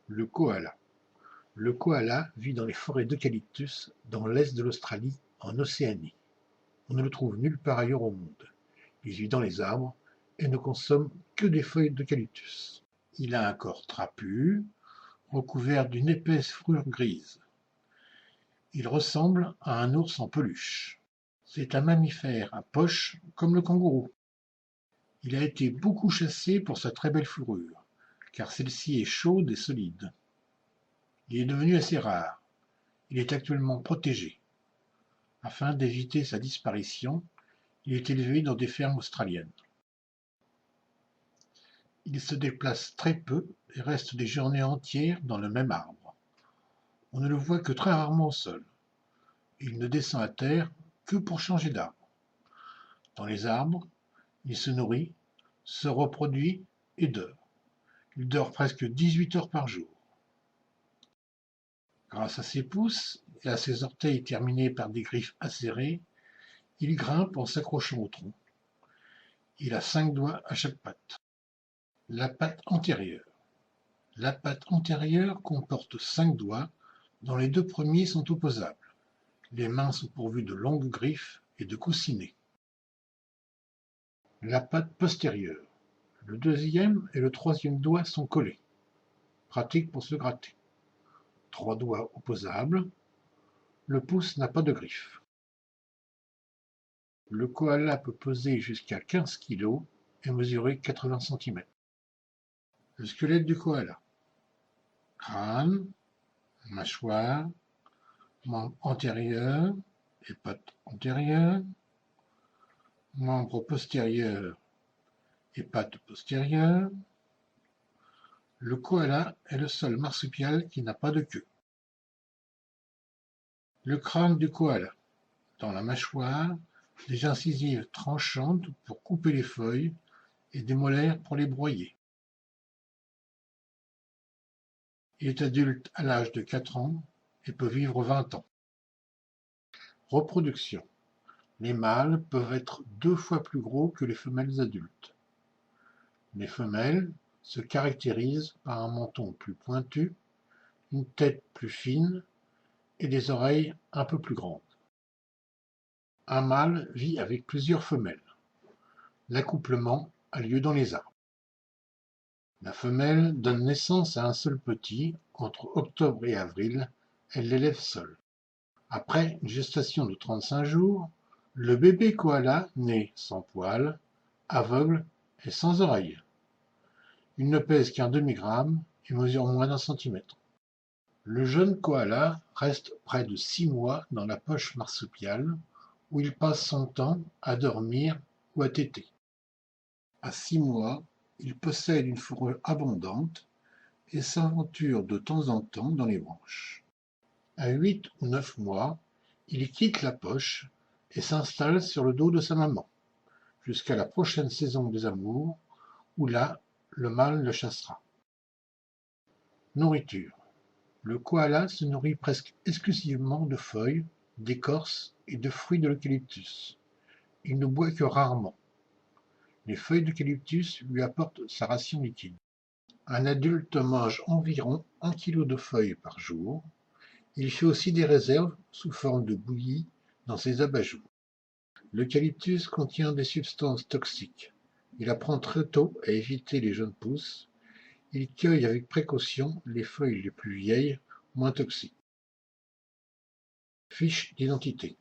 Le koala. Le koala vit dans les forêts d'eucalyptus dans l'est de l'Australie, en Océanie. On ne le trouve nulle part ailleurs au monde. Il vit dans les arbres et ne consomme que des feuilles d'eucalyptus. Il a un corps trapu, recouvert d'une épaisse fourrure grise. Il ressemble à un ours en peluche. C'est un mammifère à poches comme le kangourou. Il a été beaucoup chassé pour sa très belle fourrure, car celle-ci est chaude et solide. Il est devenu assez rare. Il est actuellement protégé. Afin d'éviter sa disparition, il est élevé dans des fermes australiennes. Il se déplace très peu et reste des journées entières dans le même arbre. On ne le voit que très rarement au sol. Il ne descend à terre que pour changer d'arbre. Dans les arbres, il se nourrit, se reproduit et dort. Il dort presque 18 heures par jour. Grâce à ses pouces et à ses orteils terminés par des griffes acérées, il grimpe en s'accrochant au tronc. Il a 5 doigts à chaque patte. La patte antérieure. La patte antérieure comporte 5 doigts, dont les 2 premiers sont opposables. Les mains sont pourvues de longues griffes et de coussinets. La patte postérieure. Le deuxième et le troisième doigt sont collés. Pratique pour se gratter. 3 doigts opposables. Le pouce n'a pas de griffes. Le koala peut peser jusqu'à 15 kg et mesurer 80 cm. Le squelette du koala. Crâne, mâchoire, membre antérieur et pattes antérieures, membre postérieur et pattes postérieures. Le koala est le seul marsupial qui n'a pas de queue. Le crâne du koala. Dans la mâchoire, des incisives tranchantes pour couper les feuilles et des molaires pour les broyer. Il est adulte à l'âge de 4 ans et peut vivre 20 ans. Reproduction. Les mâles peuvent être 2 fois plus gros que les femelles adultes. Les femelles se caractérisent par un menton plus pointu, une tête plus fine et des oreilles un peu plus grandes. Un mâle vit avec plusieurs femelles. L'accouplement a lieu dans les arbres. La femelle donne naissance à un seul petit entre octobre et avril. Elle l'élève seule. Après une gestation de 35 jours, le bébé koala naît sans poils, aveugle et sans oreilles. Il ne pèse qu'un demi-gramme et mesure moins d'1 centimètre. Le jeune koala reste près de 6 mois dans la poche marsupiale, où il passe son temps à dormir ou à téter. À 6 mois, il possède une fourrure abondante et s'aventure de temps en temps dans les branches. À 8 ou 9 mois, il quitte la poche et s'installe sur le dos de sa maman, jusqu'à la prochaine saison des amours, où là, le mâle le chassera. Nourriture. Le koala se nourrit presque exclusivement de feuilles, d'écorces et de fruits de l'eucalyptus. Il ne boit que rarement. Les feuilles d'eucalyptus lui apportent sa ration liquide. Un adulte mange environ 1 kg de feuilles par jour. Il fait aussi des réserves sous forme de bouillie dans ses abat-jour. L'eucalyptus contient des substances toxiques. Il apprend très tôt à éviter les jeunes pousses. Il cueille avec précaution les feuilles les plus vieilles, moins toxiques. Fiche d'identité.